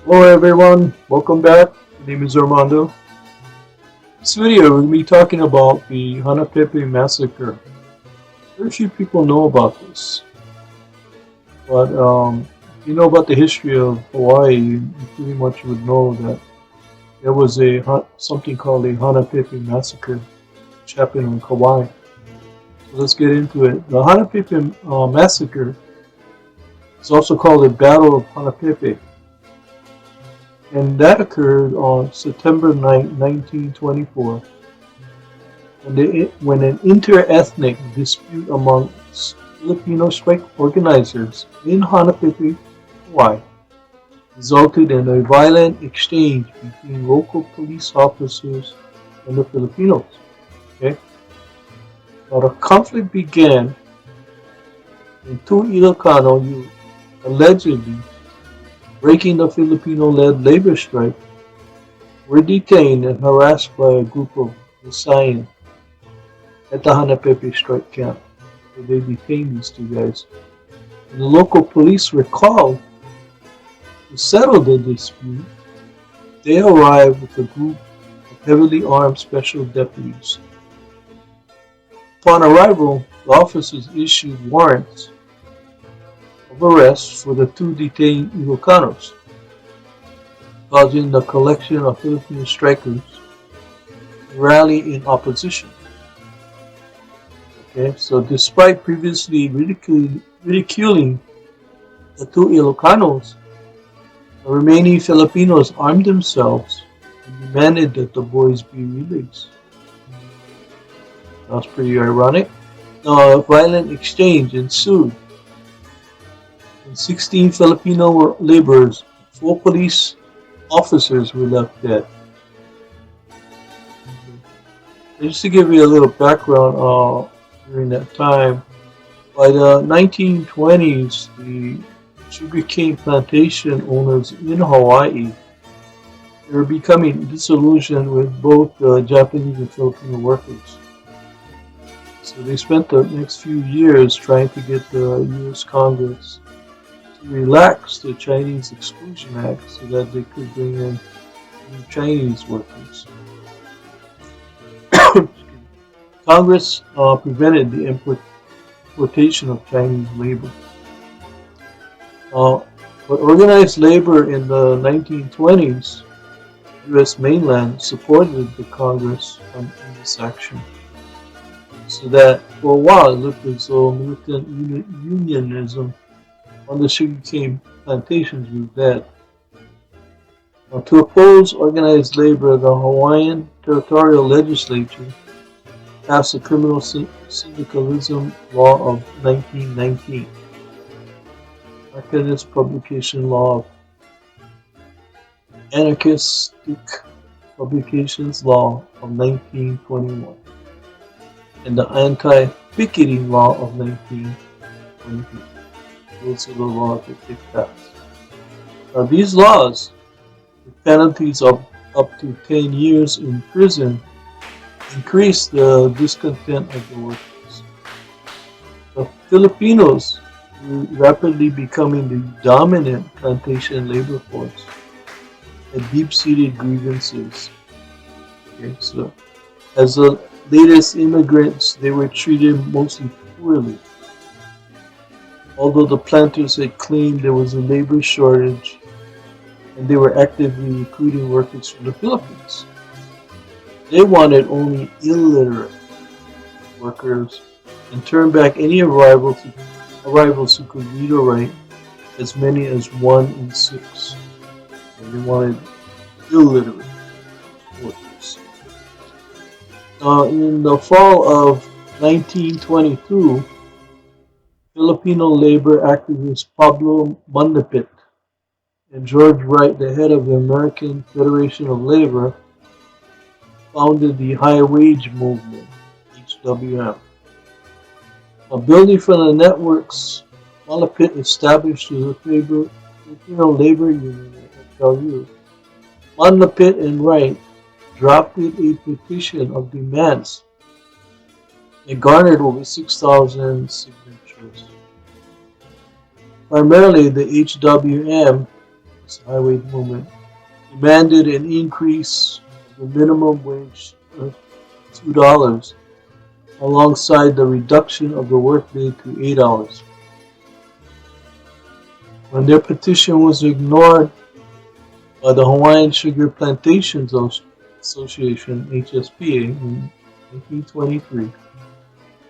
Hello everyone, welcome back. My name is Armando. This video we're going to be talking about the Hanapepe Massacre. Very few people know about this, but if you know about the history of Hawaii, you pretty much would know that there was something called a Hanapepe Massacre, which happened on Kauai. So let's get into it. The Hanapepe Massacre is also called the Battle of Hanapepe, and that occurred on September 1924, when an inter-ethnic dispute among Filipino strike organizers in Hanapepe, Hawaii, resulted in a violent exchange between local police officers and the Filipinos. Okay? Now, the conflict began when two Ilocano youth allegedly breaking the Filipino-led labor strike were detained and harassed by a group of Visayan at the Hanapepe strike camp, where they detained these two guys. And the local police were called to settle the dispute. They arrived with a group of heavily armed special deputies. Upon arrival, the officers issued warrants of arrest for the two detained Ilocanos, causing the collection of Filipino strikers to rally in opposition. Okay, so despite previously ridiculing the two Ilocanos, the remaining Filipinos armed themselves and demanded that the boys be released. That's pretty ironic. Now, a violent exchange ensued, and 16 Filipino laborers, 4 police officers were left dead. Just to give you a little background, during that time, by the 1920s, the sugarcane plantation owners in Hawaii were becoming disillusioned with both the Japanese and Filipino workers. So they spent the next few years trying to get the U.S. Congress to relax the Chinese Exclusion Act so that they could bring in new Chinese workers. Congress prevented the importation of Chinese labor. But organized labor in the 1920s, U.S. mainland supported the Congress in this action. So that for a while it looked as though militant unionism on the sugarcane plantations was dead. Now, to oppose organized labor, the Hawaiian Territorial Legislature passed the Criminal Syndicalism Law of 1919, Anarchist Publication Law of Anarchistic Publications Law of 1921, and the Anti-Picketing Law of 1922. Those are the laws that they passed. Now, these laws, with penalties of up to 10 years in prison, increased the discontent of the workers. The Filipinos were rapidly becoming the dominant plantation labor force, had deep-seated grievances. Okay, so as the latest immigrants, they were treated mostly poorly. Although the planters had claimed there was a labor shortage and they were actively recruiting workers from the Philippines, they wanted only illiterate workers and turned back any arrivals who could read or write, as many as 1 in 6. And they wanted illiterate workers. In the fall of 1922, Filipino labor activist Pablo Mandapit and George Wright, the head of the American Federation of Labor, founded the High Wage Movement, HWM. Building from the networks Malapit established through the Filipino Labor Union, FLU, Malapit and Wright drafted a petition of demands. It garnered over 6,000 signatures. Primarily, the HWM highway movement, demanded an increase of the minimum wage of $2 alongside the reduction of the workday to 8 hours. When their petition was ignored by the Hawaiian Sugar Plantations Association (HSPA) in 1923,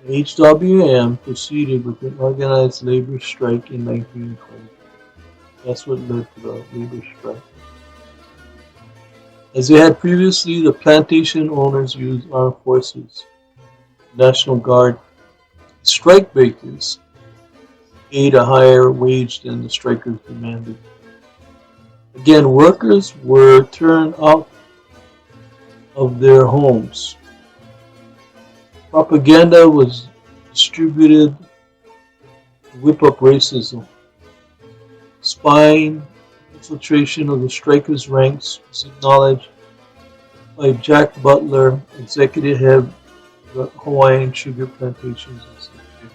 the HWM proceeded with an organized labor strike in 1920. That's what led to the labor strike. As they had previously, the plantation owners used armed forces, National Guard, strike breakers paid a higher wage than the strikers demanded. Again, workers were turned out of their homes. Propaganda was distributed to whip up racism. Spying, infiltration of the strikers' ranks was acknowledged by Jack Butler, executive head of the Hawaiian Sugar Plantations Association.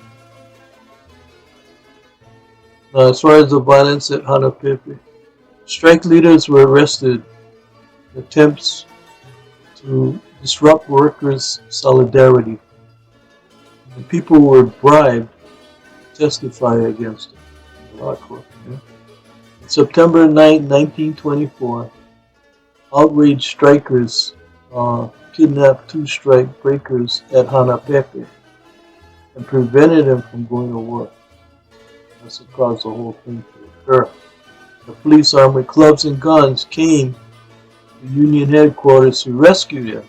Now, as far as the violence at Hanapepe, strike leaders were arrested in attempts to disrupt workers' solidarity. And people were bribed to testify against them. A lot of course, yeah. On September 9, 1924, outraged strikers kidnapped two strike breakers at Hanapepe and prevented them from going to work. That's what caused the whole thing to occur. The police armed with clubs and guns came to Union headquarters to rescue them.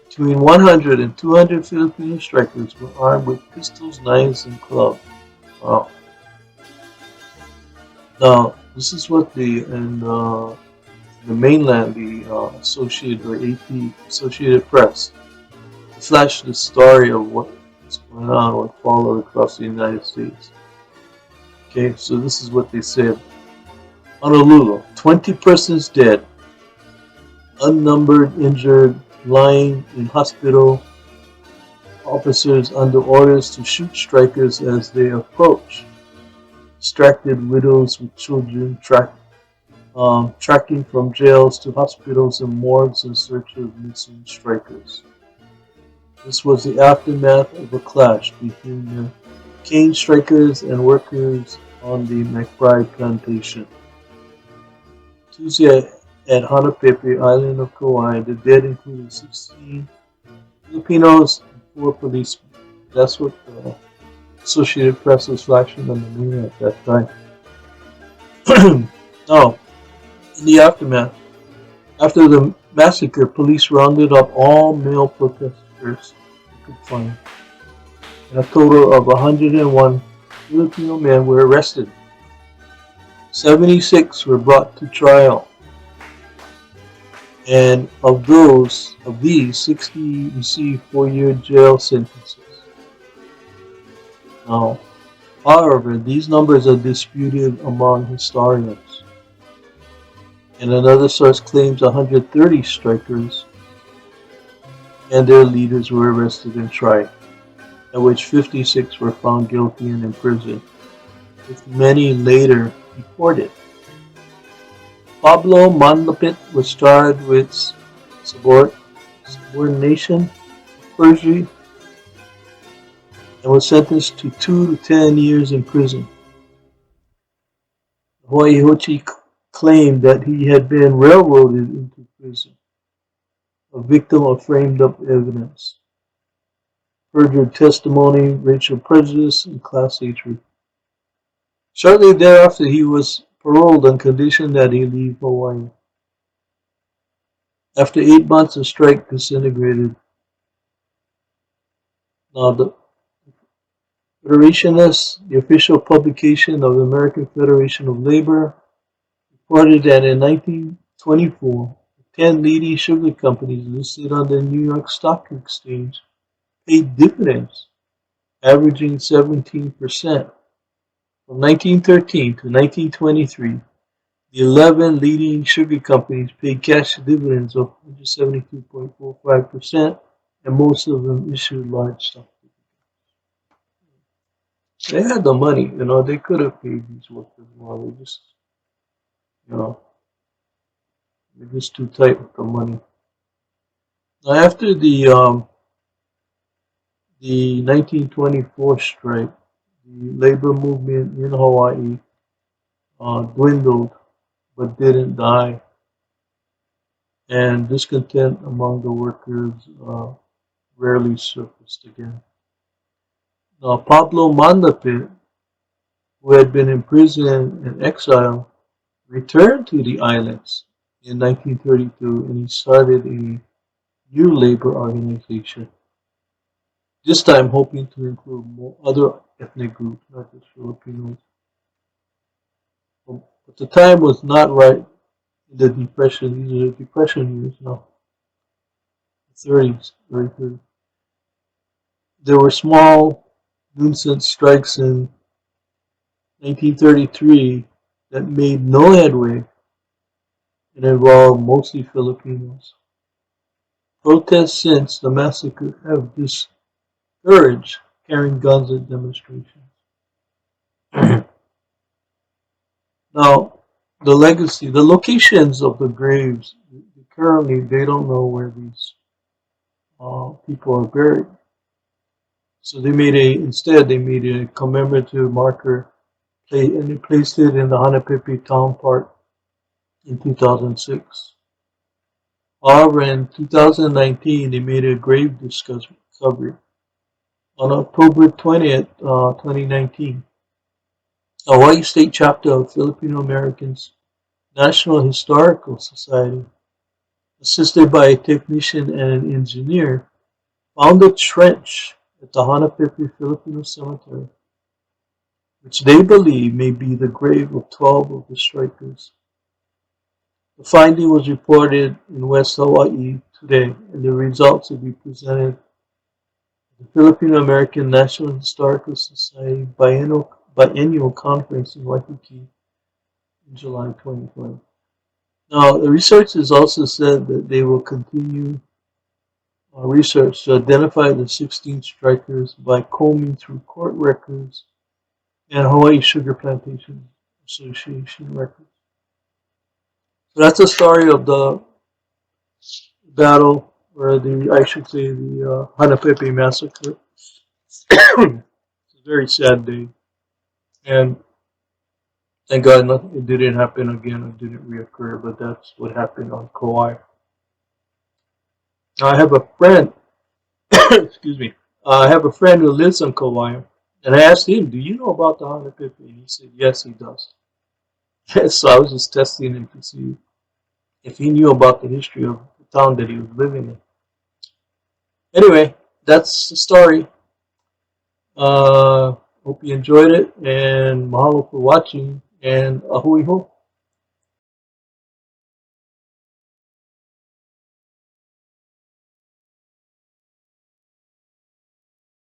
Between 100 and 200 Filipino strikers were armed with pistols, knives, and clubs. Wow. Now, this is what the mainland, the Associated or AP, Associated Press, flashed the story of what was going on, what followed across the United States. Okay, so this is what they said. Honolulu, 20 persons dead, unnumbered injured, lying in hospital, officers under orders to shoot strikers as they approach, distracted widows with children tracking from jails to hospitals and morgues in search of missing strikers. This was the aftermath of a clash between the cane strikers and workers on the McBride plantation. Tuesday at Hanapepe Island of Kauai, the dead included 16 Filipinos and 4 policemen. That's what the Associated Press was flashing on the news at that time. Now, in the aftermath, after the massacre, police rounded up all male protesters they could find, and a total of 101 Filipino men were arrested. 76 were brought to trial, and of these, 60 received 4-year jail sentences. Now, however, these numbers are disputed among historians, and another source claims 130 strikers and their leaders were arrested and tried, at which 56 were found guilty and imprisoned, with many later deported. Pablo Manlapit was charged with subordination, perjury, and was sentenced to 2 to 10 years in prison. Hawaii Hochi claimed that he had been railroaded into prison, a victim of framed-up evidence, perjured testimony, racial prejudice, and class hatred. Shortly thereafter, he was paroled on condition that he leave Hawaii. After 8 months, the strike disintegrated. Now, the Federationists, the official publication of the American Federation of Labor, reported that in 1924, 10 leading sugar companies listed on the New York Stock Exchange paid dividends, averaging 17%. From 1913 to 1923, the 11 leading sugar companies paid cash dividends of 172.45%, and most of them issued large stock dividends. They had the money, they could have paid these workers more. You know, they're just too tight with the money. Now, after the 1924 strike, the labor movement in Hawaii dwindled but didn't die, and discontent among the workers rarely surfaced again. Now, Pablo Mandape, who had been imprisoned and exiled, returned to the islands in 1932 and he started a new labor organization, this time hoping to include more other ethnic groups, not just Filipinos. But the time was not right in the Depression. These are the Depression years now, 30s, early 30s. There were small nuisance strikes in 1933 that made no headway and involved mostly Filipinos. Protests since the massacre have discouraged carrying guns at demonstrations. Now, the legacy, the locations of the graves, currently they don't know where these people are buried. So instead they made a commemorative marker and they placed it in the Hanapepe Town Park in 2006. However, in 2019, they made a grave discovery. On October 20th, 2019, Hawaii State Chapter of Filipino Americans National Historical Society, assisted by a technician and an engineer, found a trench at the Hanapepe Filipino Cemetery, which they believe may be the grave of 12 of the strikers. The finding was reported in West Hawaii today, and the results will be presented at the Filipino American National Historical Society biennial conference in Waikiki in July 2020. Now, the researchers also said that they will continue research to identify the 16 strikers by combing through court records and Hawaii Sugar Plantation Association records. So that's the story of the battle, or I should say, the Hanapepe Massacre. It's a very sad day, and thank God nothing, it didn't happen again. It didn't reoccur, but that's what happened on Kauai. I have a friend, excuse me, I have a friend who lives on Kauai, and I asked him, "Do you know about the Hanapepe?" And he said, "Yes, he does." So I was just testing him to see if he knew about the history of the town that he was living in. Anyway, that's the story. Hope you enjoyed it, and mahalo for watching, and ahui ho.